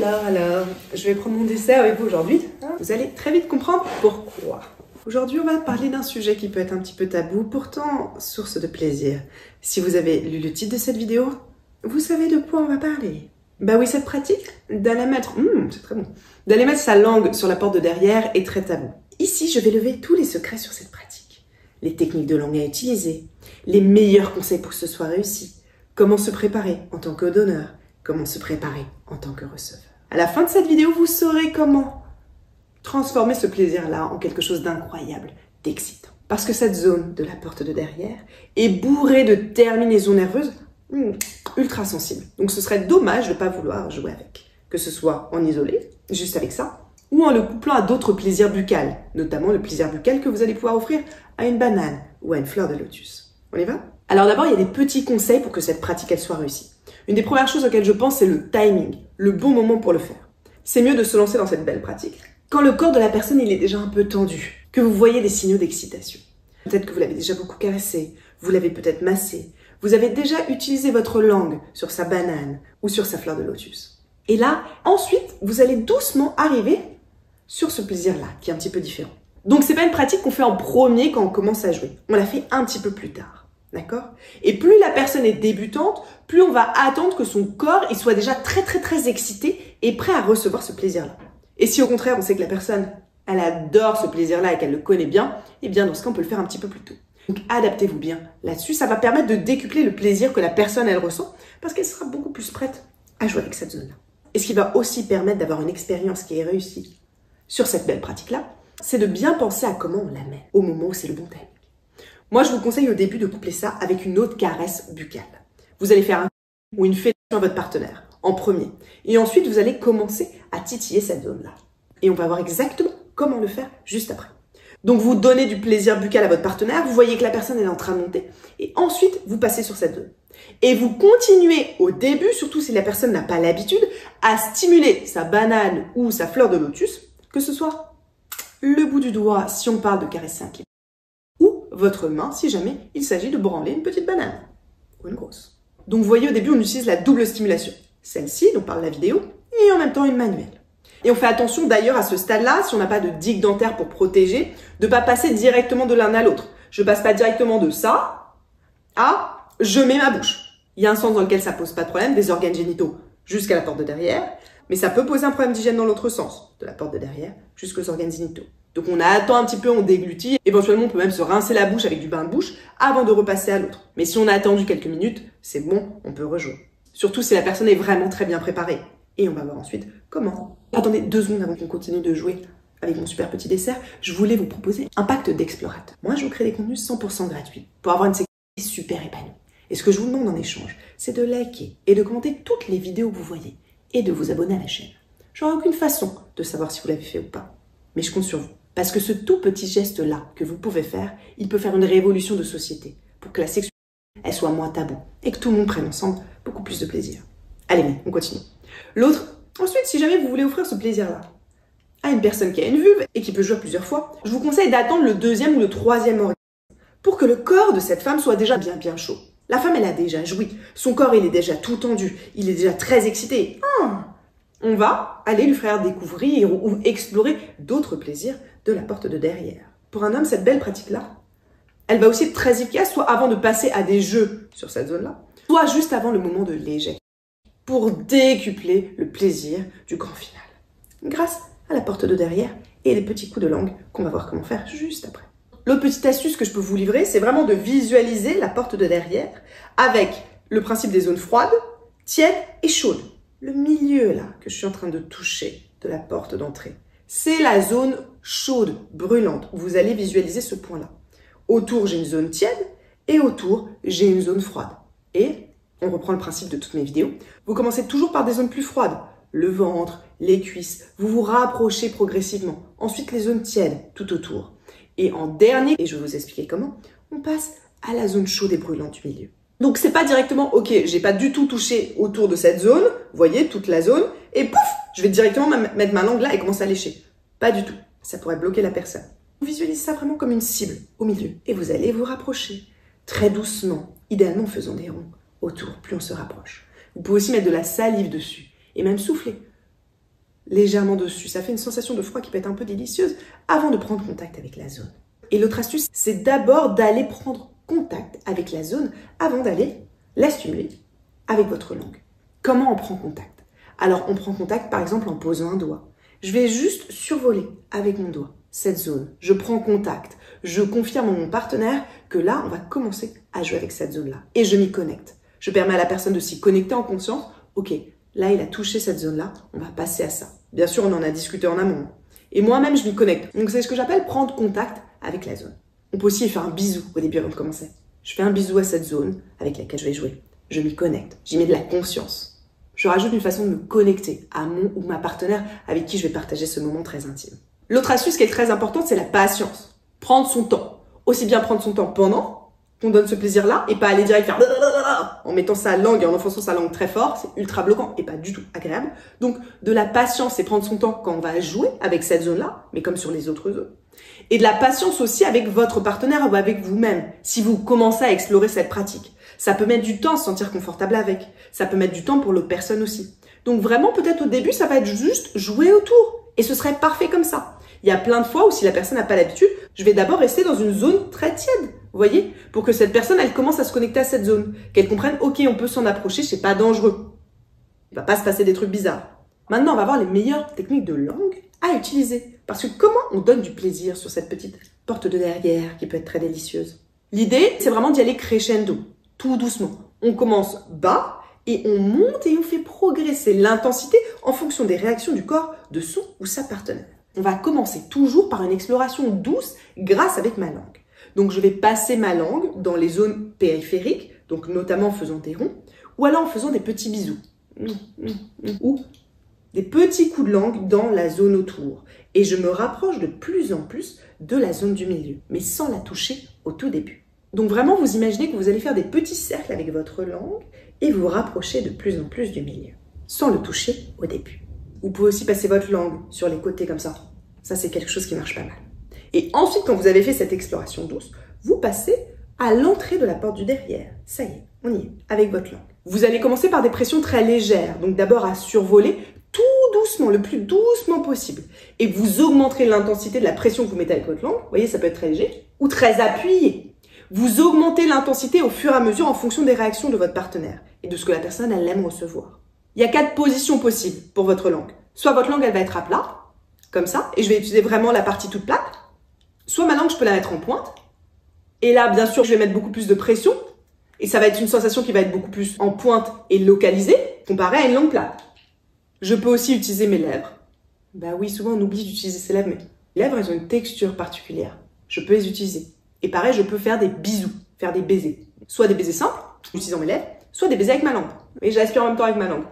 Alors, je vais prendre mon dessert avec vous aujourd'hui. Vous allez très vite comprendre pourquoi. Aujourd'hui, on va parler d'un sujet qui peut être un petit peu tabou, pourtant source de plaisir. Si vous avez lu le titre de cette vidéo, vous savez de quoi on va parler. Bah oui, cette pratique d'aller mettre, c'est très bon, d'aller mettre sa langue sur la porte de derrière est très tabou. Ici, je vais lever tous les secrets sur cette pratique. Les techniques de langue à utiliser, les meilleurs conseils pour que ce soit réussi, comment se préparer en tant que donneur, comment se préparer en tant que receveur. À la fin de cette vidéo, vous saurez comment transformer ce plaisir-là en quelque chose d'incroyable, d'excitant. Parce que cette zone de la porte de derrière est bourrée de terminaisons nerveuses ultra sensibles. Donc ce serait dommage de ne pas vouloir jouer avec. Que ce soit en isolé, juste avec ça, ou en le couplant à d'autres plaisirs buccales, notamment le plaisir buccal que vous allez pouvoir offrir à une banane ou à une fleur de lotus. On y va? Alors d'abord, il y a des petits conseils pour que cette pratique elle soit réussie. Une des premières choses auxquelles je pense, c'est le timing, le bon moment pour le faire. C'est mieux de se lancer dans cette belle pratique quand le corps de la personne il est déjà un peu tendu, que vous voyez des signaux d'excitation. Peut-être que vous l'avez déjà beaucoup caressé, vous l'avez peut-être massé, vous avez déjà utilisé votre langue sur sa banane ou sur sa fleur de lotus. Et là, ensuite, vous allez doucement arriver sur ce plaisir-là, qui est un petit peu différent. Donc c'est pas une pratique qu'on fait en premier quand on commence à jouer. On la fait un petit peu plus tard. D'accord? Et plus la personne est débutante, plus on va attendre que son corps il soit déjà très excité et prêt à recevoir ce plaisir-là. Et si au contraire on sait que la personne elle adore ce plaisir-là et qu'elle le connaît bien, eh bien dans ce cas on peut le faire un petit peu plus tôt. Donc adaptez-vous bien là-dessus, ça va permettre de décupler le plaisir que la personne elle ressent parce qu'elle sera beaucoup plus prête à jouer avec cette zone-là. Et ce qui va aussi permettre d'avoir une expérience qui est réussie sur cette belle pratique-là, c'est de bien penser à comment on la met au moment où c'est le bon timing. Moi, je vous conseille au début de coupler ça avec une autre caresse buccale. Vous allez faire un ou une fellation à votre partenaire en premier. Et ensuite, vous allez commencer à titiller cette zone-là. Et on va voir exactement comment le faire juste après. Donc, vous donnez du plaisir buccal à votre partenaire. Vous voyez que la personne est en train de monter. Et ensuite, vous passez sur cette zone. Et vous continuez au début, surtout si la personne n'a pas l'habitude, à stimuler sa banane ou sa fleur de lotus, que ce soit le bout du doigt si on parle de caresser un pied, ou votre main si jamais il s'agit de branler une petite banane ou une grosse. Donc vous voyez au début on utilise la double stimulation. Celle-ci, dont parle la vidéo, et en même temps une manuelle. Et on fait attention d'ailleurs à ce stade-là, si on n'a pas de digue dentaire pour protéger, de ne pas passer directement de l'un à l'autre. Je passe pas directement de ça à je mets ma bouche. Il y a un sens dans lequel ça pose pas de problème, des organes génitaux jusqu'à la porte de derrière, mais ça peut poser un problème d'hygiène dans l'autre sens, de la porte de derrière jusqu'aux organes génitaux. Donc on attend un petit peu, on déglutit, éventuellement on peut même se rincer la bouche avec du bain de bouche avant de repasser à l'autre. Mais si on a attendu quelques minutes, c'est bon, on peut rejouer. Surtout si la personne est vraiment très bien préparée. Et on va voir ensuite comment. Attendez 2 secondes avant qu'on continue de jouer avec mon super petit dessert, je voulais vous proposer un pacte d'explorateur. Moi je vous crée des contenus 100% gratuits pour avoir une sécurité super épanouie. Et ce que je vous demande en échange, c'est de liker et de commenter toutes les vidéos que vous voyez et de vous abonner à la chaîne. J'aurai aucune façon de savoir si vous l'avez fait ou pas. Mais je compte sur vous. Parce que ce tout petit geste-là que vous pouvez faire, il peut faire une révolution de société pour que la sexualité elle soit moins taboue et que tout le monde prenne ensemble beaucoup plus de plaisir. Allez, on continue. L'autre, ensuite, si jamais vous voulez offrir ce plaisir-là à une personne qui a une vulve et qui peut jouer plusieurs fois, je vous conseille d'attendre le 2e ou le 3e orgasme pour que le corps de cette femme soit déjà bien chaud. La femme, elle a déjà joui. Son corps, il est déjà tout tendu. Il est déjà très excité. On va aller lui faire découvrir ou explorer d'autres plaisirs de la porte de derrière. Pour un homme, cette belle pratique-là, elle va aussi être très efficace, soit avant de passer à des jeux sur cette zone-là, soit juste avant le moment de l'éjecte, pour décupler le plaisir du grand final, grâce à la porte de derrière et les petits coups de langue qu'on va voir comment faire juste après. L'autre petite astuce que je peux vous livrer, c'est vraiment de visualiser la porte de derrière avec le principe des zones froides, tièdes et chaudes. Le milieu là que je suis en train de toucher de la porte d'entrée, c'est la zone chaude, brûlante. Vous allez visualiser ce point-là. Autour, j'ai une zone tiède et autour, j'ai une zone froide. Et on reprend le principe de toutes mes vidéos. Vous commencez toujours par des zones plus froides. Le ventre, les cuisses. Vous vous rapprochez progressivement. Ensuite, les zones tièdes tout autour. Et en dernier, et je vais vous expliquer comment, on passe à la zone chaude et brûlante du milieu. Donc c'est pas directement, ok, j'ai pas du tout touché autour de cette zone, vous voyez, toute la zone, et pouf, je vais directement mettre ma langue là et commencer à lécher. Pas du tout, ça pourrait bloquer la personne. Visualisez ça vraiment comme une cible au milieu, et vous allez vous rapprocher, très doucement, idéalement en faisant des ronds autour, plus on se rapproche. Vous pouvez aussi mettre de la salive dessus, et même souffler. légèrement dessus. Ça fait une sensation de froid qui peut être un peu délicieuse avant de prendre contact avec la zone. Et l'autre astuce, c'est d'abord d'aller prendre contact avec la zone avant d'aller la stimuler avec votre langue. Comment on prend contact? Alors, on prend contact par exemple en posant un doigt. Je vais juste survoler avec mon doigt cette zone. Je prends contact. Je confirme à mon partenaire que là, on va commencer à jouer avec cette zone-là. Et je m'y connecte. Je permets à la personne de s'y connecter en conscience. Ok, là, il a touché cette zone-là. On va passer à ça. Bien sûr, on en a discuté en amont. Et moi-même, je m'y connecte. Donc, c'est ce que j'appelle prendre contact avec la zone. On peut aussi faire un bisou au début avant de commencer. Je fais un bisou à cette zone avec laquelle je vais jouer. Je m'y connecte. J'y mets de la conscience. Je rajoute une façon de me connecter à mon ou ma partenaire avec qui je vais partager ce moment très intime. L'autre astuce qui est très importante, c'est la patience. Prendre son temps. Aussi bien prendre son temps pendant qu'on donne ce plaisir-là et pas aller direct faire en mettant sa langue et en enfonçant sa langue très fort. C'est ultra bloquant et pas du tout agréable. Donc, de la patience et prendre son temps quand on va jouer avec cette zone-là, mais comme sur les autres zones. Et de la patience aussi avec votre partenaire ou avec vous-même, si vous commencez à explorer cette pratique. Ça peut mettre du temps à se sentir confortable avec. Ça peut mettre du temps pour l'autre personne aussi. Donc vraiment, peut-être au début, ça va être juste jouer autour. Et ce serait parfait comme ça. Il y a plein de fois où si la personne n'a pas l'habitude, je vais d'abord rester dans une zone très tiède. Vous voyez? Pour que cette personne, elle commence à se connecter à cette zone. Qu'elle comprenne, ok, on peut s'en approcher, c'est pas dangereux. Il va pas se passer des trucs bizarres. Maintenant, on va voir les meilleures techniques de langue à utiliser. Parce que comment on donne du plaisir sur cette petite porte de derrière qui peut être très délicieuse? L'idée, c'est vraiment d'y aller crescendo, tout doucement. On commence bas et on monte et on fait progresser l'intensité en fonction des réactions du corps de son ou sa partenaire. On va commencer toujours par une exploration douce grâce avec ma langue. Donc, je vais passer ma langue dans les zones périphériques, donc notamment en faisant des ronds, ou alors en faisant des petits bisous, ou des petits coups de langue dans la zone autour. Et je me rapproche de plus en plus de la zone du milieu, mais sans la toucher au tout début. Donc vraiment, vous imaginez que vous allez faire des petits cercles avec votre langue et vous rapprocher de plus en plus du milieu, sans le toucher au début. Vous pouvez aussi passer votre langue sur les côtés comme ça. Ça, c'est quelque chose qui marche pas mal. Et ensuite, quand vous avez fait cette exploration douce, vous passez à l'entrée de la porte du derrière. Ça y est, on y est, avec votre langue. Vous allez commencer par des pressions très légères. Donc d'abord à survoler tout doucement, le plus doucement possible. Et vous augmenterez l'intensité de la pression que vous mettez avec votre langue. Vous voyez, ça peut être très léger ou très appuyé. Vous augmentez l'intensité au fur et à mesure en fonction des réactions de votre partenaire et de ce que la personne, elle aime recevoir. Il y a 4 positions possibles pour votre langue. Soit votre langue, elle va être à plat, comme ça, et je vais utiliser vraiment la partie toute plate. Soit ma langue, je peux la mettre en pointe. Et là, bien sûr, je vais mettre beaucoup plus de pression. Et ça va être une sensation qui va être beaucoup plus en pointe et localisée, comparée à une langue plate. Je peux aussi utiliser mes lèvres. Bah oui, souvent on oublie d'utiliser ses lèvres, mais les lèvres, elles ont une texture particulière. Je peux les utiliser. Et pareil, je peux faire des bisous, faire des baisers. Soit des baisers simples, en utilisant mes lèvres, soit des baisers avec ma langue. Et j'aspire en même temps avec ma langue.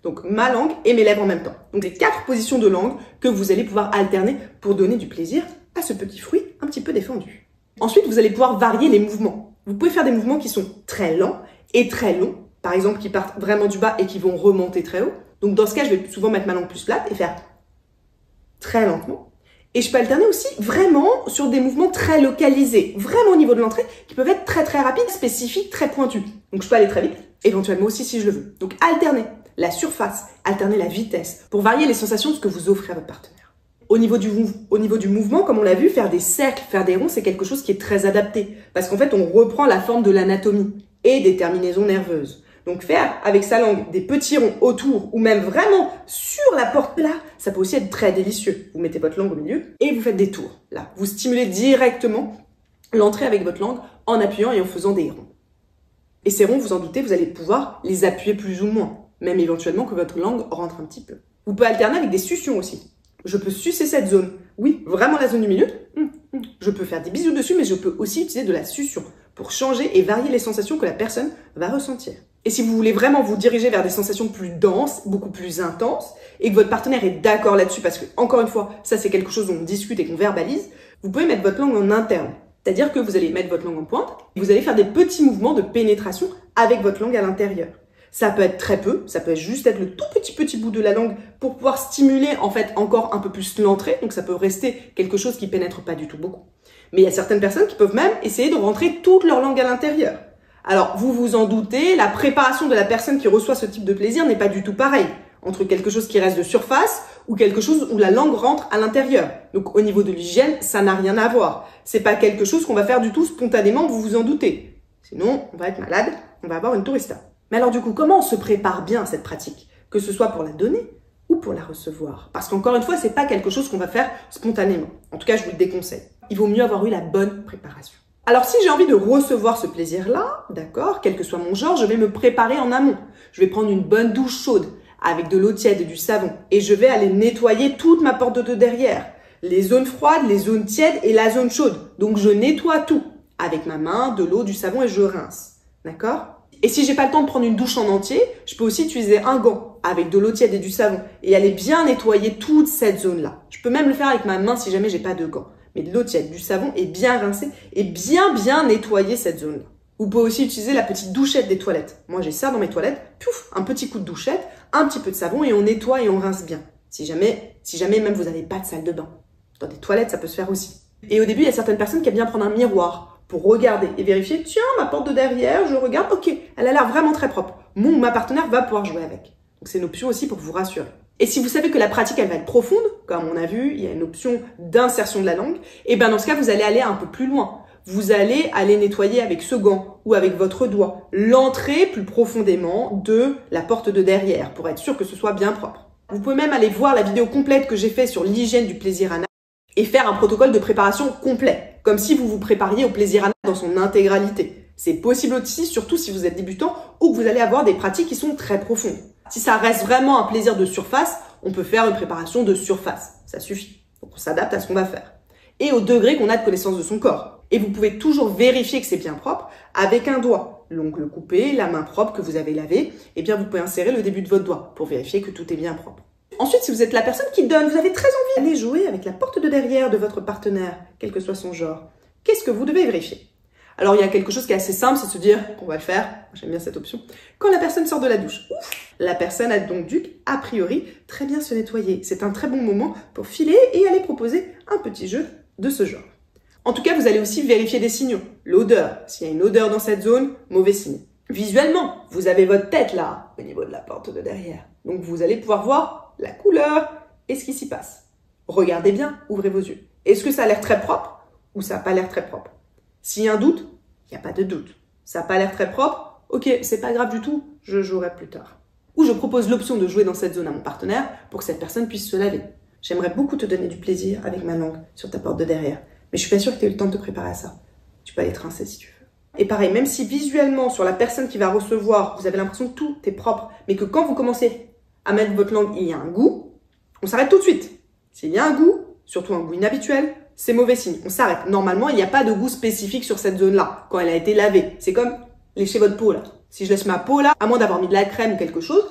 Donc ma langue et mes lèvres en même temps. Donc c'est 4 positions de langue que vous allez pouvoir alterner pour donner du plaisir à ce petit fruit un petit peu défendu. Ensuite, vous allez pouvoir varier les mouvements. Vous pouvez faire des mouvements qui sont très lents et très longs. Par exemple, qui partent vraiment du bas et qui vont remonter très haut. Donc dans ce cas, je vais souvent mettre ma langue plus plate et faire très lentement. Et je peux alterner aussi vraiment sur des mouvements très localisés, vraiment au niveau de l'entrée, qui peuvent être très très rapides, spécifiques, très pointus. Donc je peux aller très vite, éventuellement aussi si je le veux. Donc alterner la surface, alterner la vitesse, pour varier les sensations de ce que vous offrez à votre partenaire. Au niveau du mouvement, comme on l'a vu, faire des cercles, faire des ronds, c'est quelque chose qui est très adapté. Parce qu'en fait, on reprend la forme de l'anatomie et des terminaisons nerveuses. Donc faire avec sa langue des petits ronds autour ou même vraiment sur la porte là, ça peut aussi être très délicieux. Vous mettez votre langue au milieu et vous faites des tours. Là, vous stimulez directement l'entrée avec votre langue en appuyant et en faisant des ronds. Et ces ronds, vous en doutez, vous allez pouvoir les appuyer plus ou moins. Même éventuellement que votre langue rentre un petit peu. Vous pouvez alterner avec des suctions aussi. Je peux sucer cette zone. Oui, vraiment la zone du milieu. Je peux faire des bisous dessus, mais je peux aussi utiliser de la succion pour changer et varier les sensations que la personne va ressentir. Et si vous voulez vraiment vous diriger vers des sensations plus denses, beaucoup plus intenses, et que votre partenaire est d'accord là-dessus, parce que, encore une fois, ça c'est quelque chose dont on discute et qu'on verbalise, vous pouvez mettre votre langue en interne. C'est-à-dire que vous allez mettre votre langue en pointe, et vous allez faire des petits mouvements de pénétration avec votre langue à l'intérieur. Ça peut être très peu, ça peut juste être le tout petit bout de la langue pour pouvoir stimuler en fait encore un peu plus l'entrée, donc ça peut rester quelque chose qui pénètre pas du tout beaucoup. Mais il y a certaines personnes qui peuvent même essayer de rentrer toute leur langue à l'intérieur. Alors, vous vous en doutez, la préparation de la personne qui reçoit ce type de plaisir n'est pas du tout pareille. entre quelque chose qui reste de surface ou quelque chose où la langue rentre à l'intérieur. Donc au niveau de l'hygiène, ça n'a rien à voir. C'est pas quelque chose qu'on va faire du tout spontanément, vous vous en doutez. Sinon, on va être malade, on va avoir une tourista. Mais alors du coup, comment on se prépare bien à cette pratique? Que ce soit pour la donner ou pour la recevoir. Parce qu'encore une fois, c'est pas quelque chose qu'on va faire spontanément. En tout cas, je vous le déconseille. Il vaut mieux avoir eu la bonne préparation. Alors si j'ai envie de recevoir ce plaisir-là, d'accord, quel que soit mon genre, je vais me préparer en amont. Je vais prendre une bonne douche chaude avec de l'eau tiède et du savon. Et je vais aller nettoyer toute ma porte de derrière. Les zones froides, les zones tièdes et la zone chaude. Donc je nettoie tout avec ma main, de l'eau, du savon et je rince. D'accord? Et si j'ai pas le temps de prendre une douche en entier, je peux aussi utiliser un gant avec de l'eau tiède et du savon et aller bien nettoyer toute cette zone-là. Je peux même le faire avec ma main si jamais j'ai pas de gants. Mais de l'eau tiède, du savon et bien rincer et bien nettoyer cette zone-là. Vous pouvez aussi utiliser la petite douchette des toilettes. Moi, j'ai ça dans mes toilettes. Pouf, un petit coup de douchette, un petit peu de savon et on nettoie et on rince bien. Si jamais même vous n'avez pas de salle de bain. Dans des toilettes, ça peut se faire aussi. Et au début, il y a certaines personnes qui aiment bien prendre un miroir pour regarder et vérifier. Tiens, ma porte de derrière, je regarde. Ok, elle a l'air vraiment très propre. Ma partenaire va pouvoir jouer avec. Donc, c'est une option aussi pour vous rassurer. Et si vous savez que la pratique, elle va être profonde, comme on a vu, il y a une option d'insertion de la langue, et bien dans ce cas, vous allez aller un peu plus loin. Vous allez aller nettoyer avec ce gant ou avec votre doigt l'entrée plus profondément de la porte de derrière pour être sûr que ce soit bien propre. Vous pouvez même aller voir la vidéo complète que j'ai faite sur l'hygiène du plaisir anal et faire un protocole de préparation complet, comme si vous vous prépariez au plaisir anal dans son intégralité. C'est possible aussi, surtout si vous êtes débutant ou que vous allez avoir des pratiques qui sont très profondes. Si ça reste vraiment un plaisir de surface, on peut faire une préparation de surface. Ça suffit. Donc on s'adapte à ce qu'on va faire. Et au degré qu'on a de connaissance de son corps. Et vous pouvez toujours vérifier que c'est bien propre avec un doigt. L'ongle coupé, la main propre que vous avez lavée, eh bien vous pouvez insérer le début de votre doigt pour vérifier que tout est bien propre. Ensuite, si vous êtes la personne qui donne, vous avez très envie d'aller jouer avec la porte de derrière de votre partenaire, quel que soit son genre, qu'est-ce que vous devez vérifier? Alors, il y a quelque chose qui est assez simple, c'est de se dire, on va le faire, j'aime bien cette option, quand la personne sort de la douche. La personne a donc dû, a priori, très bien se nettoyer. C'est un très bon moment pour filer et aller proposer un petit jeu de ce genre. En tout cas, vous allez aussi vérifier des signaux. L'odeur. S'il y a une odeur dans cette zone, mauvais signe. Visuellement, vous avez votre tête là, au niveau de la porte de derrière. Donc, vous allez pouvoir voir la couleur et ce qui s'y passe. Regardez bien, ouvrez vos yeux. Est-ce que ça a l'air très propre ou ça n'a pas l'air très propre? S'il y a un doute, il n'y a pas de doute. Ça n'a pas l'air très propre, ok, c'est pas grave du tout, je jouerai plus tard. Ou je propose l'option de jouer dans cette zone à mon partenaire pour que cette personne puisse se laver. J'aimerais beaucoup te donner du plaisir avec ma langue sur ta porte de derrière, mais je suis pas sûre que tu aies eu le temps de te préparer à ça. Tu peux aller te rincer si tu veux. Et pareil, même si visuellement, sur la personne qui va recevoir, vous avez l'impression que tout est propre, mais que quand vous commencez à mettre votre langue, il y a un goût, on s'arrête tout de suite. S'il y a un goût, surtout un goût inhabituel, c'est mauvais signe. On s'arrête. Normalement, il n'y a pas de goût spécifique sur cette zone-là, quand elle a été lavée. C'est comme lécher votre peau, là. Si je laisse ma peau, là, à moins d'avoir mis de la crème ou quelque chose,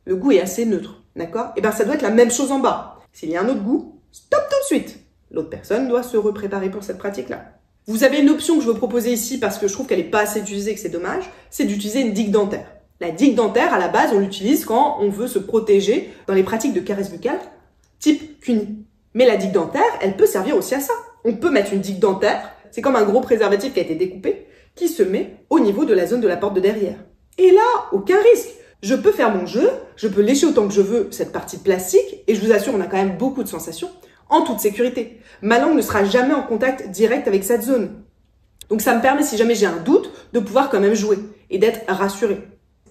le goût est assez neutre. D'accord? Et bien, ça doit être la même chose en bas. S'il y a un autre goût, stop tout de suite. L'autre personne doit se repréparer pour cette pratique-là. Vous avez une option que je veux proposer ici parce que je trouve qu'elle n'est pas assez utilisée et que c'est dommage, c'est d'utiliser une digue dentaire. La digue dentaire, à la base, on l'utilise quand on veut se protéger dans les pratiques de caresse buccale, type cuni. Mais la digue dentaire, elle peut servir aussi à ça. On peut mettre une digue dentaire, c'est comme un gros préservatif qui a été découpé, qui se met au niveau de la zone de la porte de derrière. Et là, aucun risque. Je peux faire mon jeu, je peux lécher autant que je veux cette partie de plastique, et je vous assure, on a quand même beaucoup de sensations, en toute sécurité. Ma langue ne sera jamais en contact direct avec cette zone. Donc ça me permet, si jamais j'ai un doute, de pouvoir quand même jouer et d'être rassurée.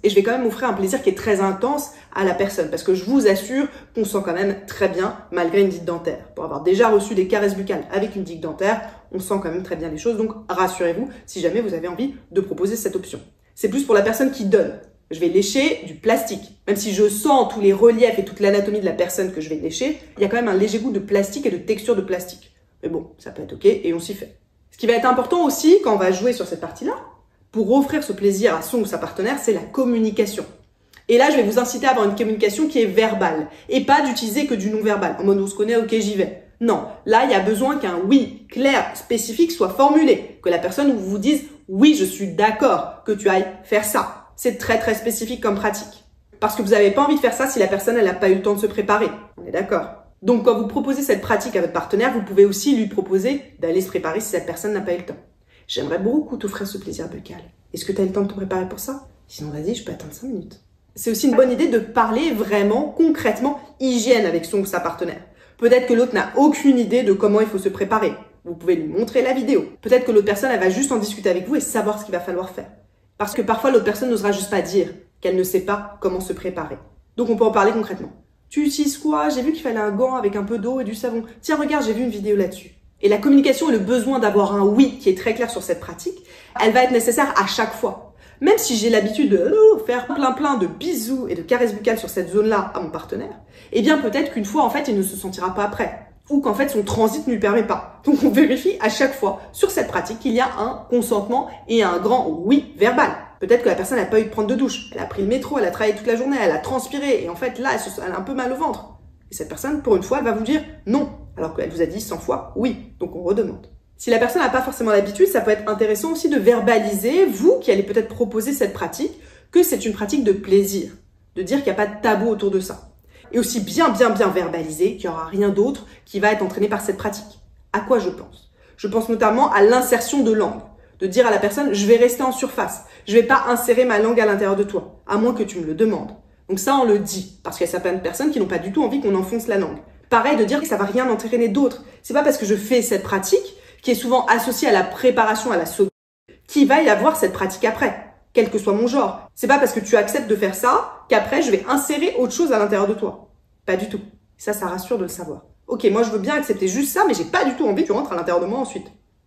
Et je vais quand même offrir un plaisir qui est très intense à la personne, parce que je vous assure qu'on sent quand même très bien malgré une digue dentaire. Pour avoir déjà reçu des caresses buccales avec une digue dentaire, on sent quand même très bien les choses, donc rassurez-vous si jamais vous avez envie de proposer cette option. C'est plus pour la personne qui donne. Je vais lécher du plastique. Même si je sens tous les reliefs et toute l'anatomie de la personne que je vais lécher, il y a quand même un léger goût de plastique et de texture de plastique. Mais bon, ça peut être ok et on s'y fait. Ce qui va être important aussi quand on va jouer sur cette partie-là, pour offrir ce plaisir à son ou sa partenaire, c'est la communication. Et là, je vais vous inciter à avoir une communication qui est verbale et pas d'utiliser que du non-verbal. En mode on se connaît, ok, j'y vais. Non, là, il y a besoin qu'un oui clair, spécifique soit formulé. Que la personne vous dise oui, je suis d'accord que tu ailles faire ça. C'est très très spécifique comme pratique. Parce que vous n'avez pas envie de faire ça si la personne elle n'a pas eu le temps de se préparer. On est d'accord. Donc quand vous proposez cette pratique à votre partenaire, vous pouvez aussi lui proposer d'aller se préparer si cette personne n'a pas eu le temps. J'aimerais beaucoup t'offrir ce plaisir buccal. Est-ce que tu as le temps de te préparer pour ça? Sinon vas-y, je peux attendre 5 minutes. C'est aussi une bonne idée de parler vraiment, concrètement, hygiène avec son ou sa partenaire. Peut-être que l'autre n'a aucune idée de comment il faut se préparer. Vous pouvez lui montrer la vidéo. Peut-être que l'autre personne, elle va juste en discuter avec vous et savoir ce qu'il va falloir faire. Parce que parfois, l'autre personne n'osera juste pas dire qu'elle ne sait pas comment se préparer. Donc, on peut en parler concrètement. Tu utilises quoi? J'ai vu qu'il fallait un gant avec un peu d'eau et du savon. Tiens, regarde, j'ai vu une vidéo là-dessus. Et la communication et le besoin d'avoir un oui qui est très clair sur cette pratique, elle va être nécessaire à chaque fois. Même si j'ai l'habitude de faire plein de bisous et de caresses buccales sur cette zone-là à mon partenaire, eh bien peut-être qu'une fois, en fait, il ne se sentira pas prêt. Ou qu'en fait, son transit ne lui permet pas. Donc on vérifie à chaque fois sur cette pratique qu'il y a un consentement et un grand oui verbal. Peut-être que la personne n'a pas eu de prendre de douche. Elle a pris le métro, elle a travaillé toute la journée, elle a transpiré. Et en fait, là, elle a un peu mal au ventre. Et cette personne, pour une fois, elle va vous dire non. Alors qu'elle vous a dit 100 fois oui. Donc on redemande. Si la personne n'a pas forcément l'habitude, ça peut être intéressant aussi de verbaliser, vous qui allez peut-être proposer cette pratique, que c'est une pratique de plaisir. De dire qu'il n'y a pas de tabou autour de ça. Et aussi bien verbaliser qu'il n'y aura rien d'autre qui va être entraîné par cette pratique. À quoi je pense? Je pense notamment à l'insertion de langue. De dire à la personne, je vais rester en surface. Je vais pas insérer ma langue à l'intérieur de toi, à moins que tu me le demandes. Donc ça, on le dit, parce qu'il y a certaines personnes qui n'ont pas du tout envie qu'on enfonce la langue. Pareil, de dire que ça va rien entraîner d'autre. C'est pas parce que je fais cette pratique, qui est souvent associée à la préparation, à la sodomie, qu'il va y avoir cette pratique après, quel que soit mon genre. C'est pas parce que tu acceptes de faire ça, qu'après je vais insérer autre chose à l'intérieur de toi. Pas du tout. Ça rassure de le savoir. Ok, moi je veux bien accepter juste ça, mais j'ai pas du tout envie que tu rentres à l'intérieur de moi ensuite.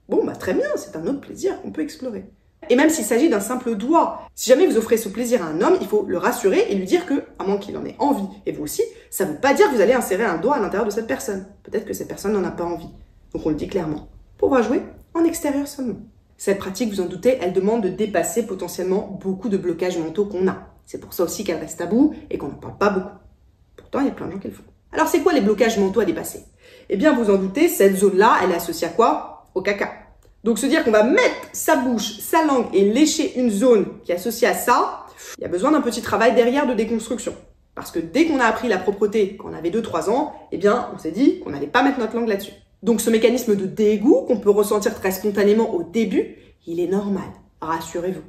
Bon, bah très bien, c'est un autre plaisir qu'on peut explorer. Et même s'il s'agit d'un simple doigt, si jamais vous offrez ce plaisir à un homme, il faut le rassurer et lui dire que, à moins qu'il en ait envie, et vous aussi, ça ne veut pas dire que vous allez insérer un doigt à l'intérieur de cette personne. Peut-être que cette personne n'en a pas envie. Donc on le dit clairement. Pour jouer en extérieur seulement. Cette pratique, vous en doutez, elle demande de dépasser potentiellement beaucoup de blocages mentaux qu'on a. C'est pour ça aussi qu'elle reste taboue et qu'on n'en parle pas beaucoup. Pourtant, il y a plein de gens qui le font. Alors c'est quoi les blocages mentaux à dépasser? Eh bien, vous en doutez, cette zone-là, elle est associée à quoi? Au caca. Donc se dire qu'on va mettre sa bouche, sa langue et lécher une zone qui est associée à ça, il y a besoin d'un petit travail derrière de déconstruction. Parce que dès qu'on a appris la propreté quand on avait 2-3 ans, eh bien, on s'est dit qu'on n'allait pas mettre notre langue là-dessus. Donc ce mécanisme de dégoût qu'on peut ressentir très spontanément au début, il est normal, rassurez-vous.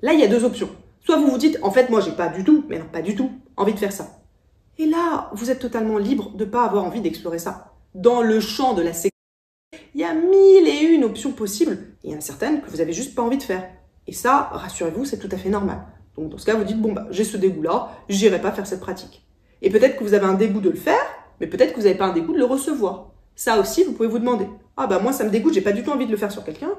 Là, il y a deux options. Soit vous vous dites, en fait, moi, j'ai pas du tout, mais non, pas du tout, envie de faire ça. Et là, vous êtes totalement libre de pas avoir envie d'explorer ça. Dans le champ de la sexualité, il y a 1001 options possibles. Et il y en a certaines que vous avez juste pas envie de faire. Et ça, rassurez-vous, c'est tout à fait normal. Donc dans ce cas, vous dites, bon, bah, j'ai ce dégoût-là, j'irai pas faire cette pratique. Et peut-être que vous avez un dégoût de le faire, mais peut-être que vous n'avez pas un dégoût de le recevoir. Ça aussi, vous pouvez vous demander. Ah bah moi, ça me dégoûte, j'ai pas du tout envie de le faire sur quelqu'un.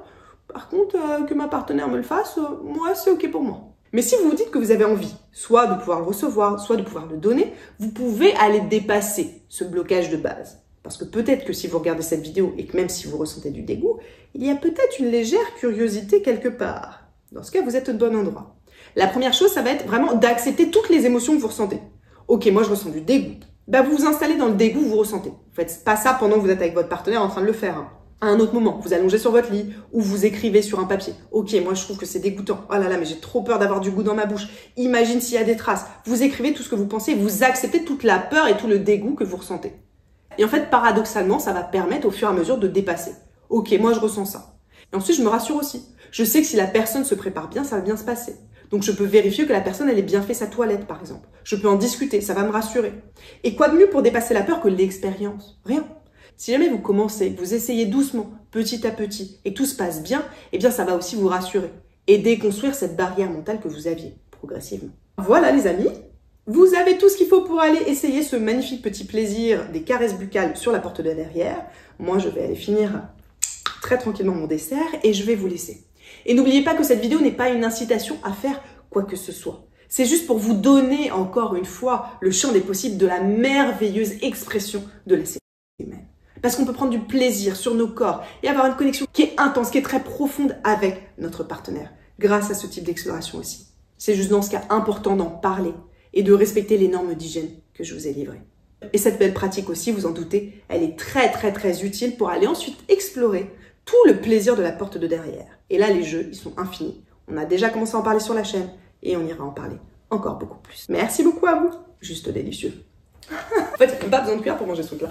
Par contre, que ma partenaire me le fasse, moi, c'est ok pour moi. Mais si vous vous dites que vous avez envie, soit de pouvoir le recevoir, soit de pouvoir le donner, vous pouvez aller dépasser ce blocage de base. Parce que peut-être que si vous regardez cette vidéo et que même si vous ressentez du dégoût, il y a peut-être une légère curiosité quelque part. Dans ce cas, vous êtes au bon endroit. La première chose, ça va être vraiment d'accepter toutes les émotions que vous ressentez. Ok, moi je ressens du dégoût. Bah, vous vous installez dans le dégoût que vous ressentez. Vous faites pas ça pendant que vous êtes avec votre partenaire en train de le faire. Hein. À un autre moment, vous allongez sur votre lit ou vous écrivez sur un papier. Ok, moi je trouve que c'est dégoûtant. Oh là là, mais j'ai trop peur d'avoir du goût dans ma bouche. Imagine s'il y a des traces. Vous écrivez tout ce que vous pensez, vous acceptez toute la peur et tout le dégoût que vous ressentez. Et en fait, paradoxalement, ça va permettre au fur et à mesure de dépasser. Ok, moi je ressens ça. Et ensuite, je me rassure aussi. Je sais que si la personne se prépare bien, ça va bien se passer. Donc je peux vérifier que la personne, elle ait bien fait sa toilette, par exemple. Je peux en discuter, ça va me rassurer. Et quoi de mieux pour dépasser la peur que l'expérience? Rien. Si jamais vous commencez, vous essayez doucement, petit à petit, et tout se passe bien, eh bien ça va aussi vous rassurer et déconstruire cette barrière mentale que vous aviez, progressivement. Voilà les amis, vous avez tout ce qu'il faut pour aller essayer ce magnifique petit plaisir des caresses buccales sur la porte de derrière. Moi, je vais aller finir très tranquillement mon dessert et je vais vous laisser. Et n'oubliez pas que cette vidéo n'est pas une incitation à faire quoi que ce soit. C'est juste pour vous donner encore une fois le champ des possibles de la merveilleuse expression de la sexualité humaine. Parce qu'on peut prendre du plaisir sur nos corps et avoir une connexion qui est intense, qui est très profonde avec notre partenaire, grâce à ce type d'exploration aussi. C'est juste dans ce cas important d'en parler et de respecter les normes d'hygiène que je vous ai livrées. Et cette belle pratique aussi, vous en doutez, elle est très utile pour aller ensuite explorer tout le plaisir de la porte de derrière. Et là, les jeux, ils sont infinis. On a déjà commencé à en parler sur la chaîne et on ira en parler encore beaucoup plus. Merci beaucoup à vous. Juste délicieux. En fait, il n'y a pas besoin de cuillère pour manger ce truc-là.